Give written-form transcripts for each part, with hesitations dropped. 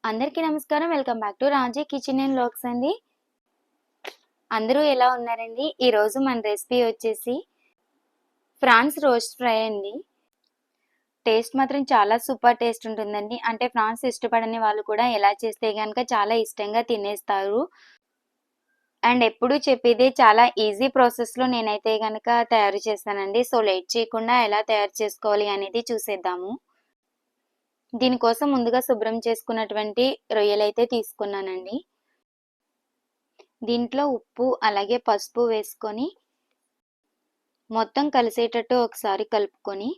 అందరికీ నమస్కారం. Welcome back to Raji kitchen and vlogs అండి. అందరూ ఎలా ఉన్నారండి? ఈరోజు మన రెసిపీ వచ్చేసి ఫ్రాన్స్ రోస్ట్ ఫ్రై అండి. టేస్ట్ మాత్రం చాలా సూపర్ టేస్ట్ ఉంటుందండి. అంటే ఫ్రాన్స్ ఇష్టపడని వాళ్ళు కూడా ఎలా చేస్తే గనక చాలా ఇష్టంగా తినేస్తారు. అండ్ ఎప్పుడూ చెప్పేదే చాలా ఈజీ ప్రాసెస్‌లో నేనైతే గనక తయారు చేస్తానండి. సో లేట్ చేయకుండా ఎలా తయారు చేసుకోవాలి అనేది చూసేద్దాము. దీనికోసం ముందుగా శుభ్రం చేసుకున్నటువంటి రొయ్యలైతే తీసుకున్నానండి. దీంట్లో ఉప్పు అలాగే పసుపు వేసుకొని మొత్తం కలిసేటట్టు ఒకసారి కలుపుకొని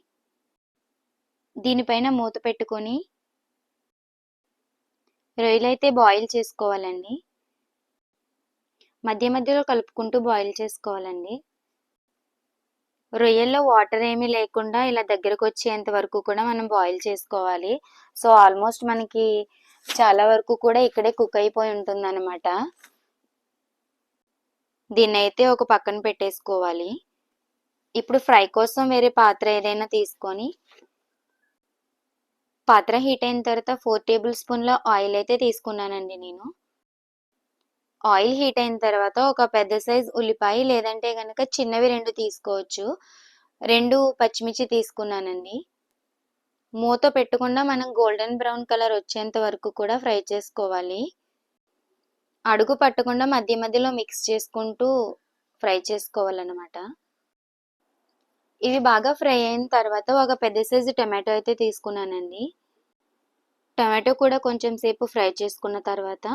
దీనిపైన మూత పెట్టుకొని రొయ్యలైతే బాయిల్ చేసుకోవాలండి. మధ్య మధ్యలో కలుపుకుంటూ బాయిల్ చేసుకోవాలండి. రొయ్యల్లో వాటర్ ఏమీ లేకుండా ఇలా దగ్గరకు వచ్చేంత వరకు కూడా మనం బాయిల్ చేసుకోవాలి. సో ఆల్మోస్ట్ మనకి చాలా వరకు కూడా ఇక్కడే కుక్ అయిపోయి ఉంటుందన్నమాట. దీన్నైతే ఒక పక్కన పెట్టేసుకోవాలి. ఇప్పుడు ఫ్రై కోసం వేరే పాత్ర ఏదైనా తీసుకొని పాత్ర హీట్ అయిన తర్వాత 4 టేబుల్ స్పూన్ల ఆయిల్ అయితే తీసుకున్నానండి నేను. ఆయిల్ హీట్ అయిన తర్వాత ఒక పెద్ద సైజ్ ఉల్లిపాయ లేదంటే కనుక చిన్నవి 2 తీసుకోవచ్చు. 2 పచ్చిమిర్చి తీసుకున్నానండి. మూత పెట్టకుండా మనం గోల్డెన్ బ్రౌన్ కలర్ వచ్చేంత వరకు కూడా ఫ్రై చేసుకోవాలి. అడుగు పట్టకుండా మధ్య మధ్యలో మిక్స్ చేసుకుంటూ ఫ్రై చేసుకోవాలన్నమాట. ఇవి బాగా ఫ్రై అయిన తర్వాత ఒక పెద్ద సైజు టమాటో అయితే తీసుకున్నానండి. టమాటో కూడా కొంచెం సేపు ఫ్రై చేసుకున్న తర్వాత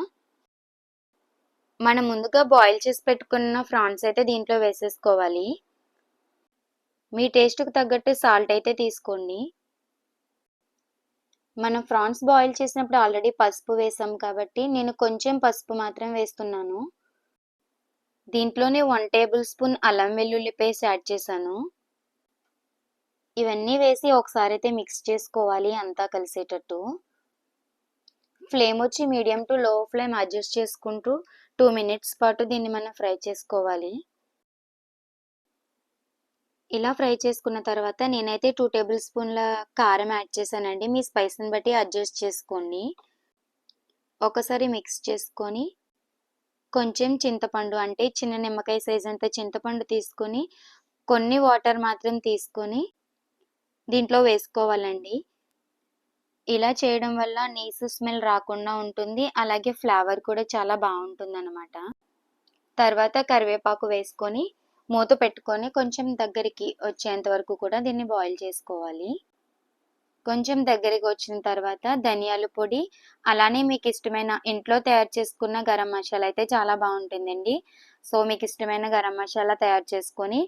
మనం ముందుగా బాయిల్ చేసి పెట్టుకున్న ఫ్రాన్స్ అయితే దీంట్లో వేసేసుకోవాలి. మీ టేస్ట్‌కి తగ్గట్టు సాల్ట్ అయితే తీసుకోండి. మనం ఫ్రాన్స్ బాయిల్ చేసినప్పుడు ఆల్రెడీ పసుపు వేసాం కాబట్టి నేను కొంచెం పసుపు మాత్రం వేస్తున్నాను. దీంట్లోనే 1 టేబుల్ స్పూన్ అల్లం వెల్లుల్లి పేస్ట్ యాడ్ చేశాను. ఇవన్నీ వేసి ఒకసారి అయితే మిక్స్ చేసుకోవాలి అంతా కలిసేటట్టు. ఫ్లేమ్ వచ్చి మీడియం టు లో ఫ్లేమ్ అడ్జస్ట్ చేసుకుంటూ 2 మినిట్స్ పాటు దీన్ని మనం ఫ్రై చేసుకోవాలి. ఇలా ఫ్రై చేసుకున్న తర్వాత నేనైతే 2 టేబుల్ స్పూన్ల కారం యాడ్ చేశానండి. మీ స్పైస్‌ని బట్టి అడ్జస్ట్ చేసుకోండి. ఒకసారి మిక్స్ చేసుకొని కొంచెం చింతపండు అంటే చిన్న నిమ్మకాయ సైజ్ అంత చింతపండు తీసుకొని కొన్ని వాటర్ మాత్రం తీసుకొని దీంట్లో వేసుకోవాలండి. ఇలా చేయడం వల్ల నీసు స్మెల్ రాకుండా ఉంటుంది. అలాగే ఫ్లేవర్ కూడా చాలా బాగుంటుందన్నమాట. తర్వాత కరివేపాకు వేసుకొని మూత పెట్టుకొని కొంచెం దగ్గరికి వచ్చేంత వరకు కూడా దీన్ని బాయిల్ చేసుకోవాలి. కొంచెం దగ్గరికి వచ్చిన తర్వాత ధనియాల పొడి అలానే మీకు ఇష్టమైన ఇంట్లో తయారు చేసుకున్న గరం మసాలా అయితే చాలా బాగుంటుందండి. సో మీకు ఇష్టమైన గరం మసాలా తయారు చేసుకొని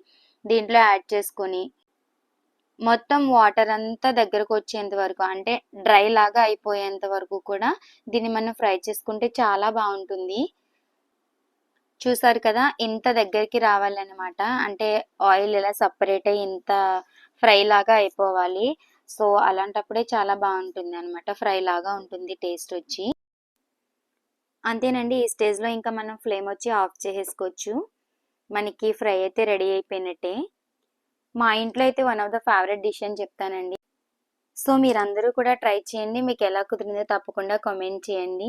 దీంట్లో యాడ్ చేసుకొని మొత్తం వాటర్ అంతా దగ్గరకు వచ్చేంత వరకు అంటే డ్రై లాగా అయిపోయేంత వరకు కూడా దీన్ని మనం ఫ్రై చేసుకుంటే చాలా బాగుంటుంది. చూసారు కదా, ఇంత దగ్గరికి రావాలన్నమాట. అంటే ఆయిల్ ఇలా సపరేట్ అయ్యి ఇంత ఫ్రై లాగా అయిపోవాలి. సో అలాంటప్పుడే చాలా బాగుంటుంది అనమాట. ఫ్రై లాగా ఉంటుంది టేస్ట్ వచ్చి. అంతేనండి. ఈ స్టేజ్లో ఇంకా మనం ఫ్లేమ్ వచ్చి ఆఫ్ చేసేసుకోవచ్చు. మనకి ఫ్రై అయితే రెడీ అయిపోయినట్టే. మా ఇంట్లో అయితే one of the favourite dish అని చెప్తానండి. సో మీరందరూ కూడా ట్రై చేయండి. మీకు ఎలా కుదిరిందో తప్పకుండా కామెంట్ చేయండి.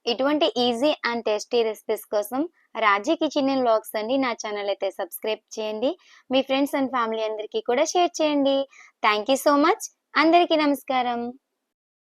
ఇటువంటి ఈజీ అండ్ టేస్టీ రెసిపీస్ కోసం రాజీ కిచెన్ అండ్ వ్లాగ్స్ అండి నా ఛానల్ అయితే సబ్స్క్రైబ్ చేయండి. మీ ఫ్రెండ్స్ అండ్ ఫ్యామిలీ అందరికీ కూడా షేర్ చేయండి. Thank you so much. అందరికీ నమస్కారం.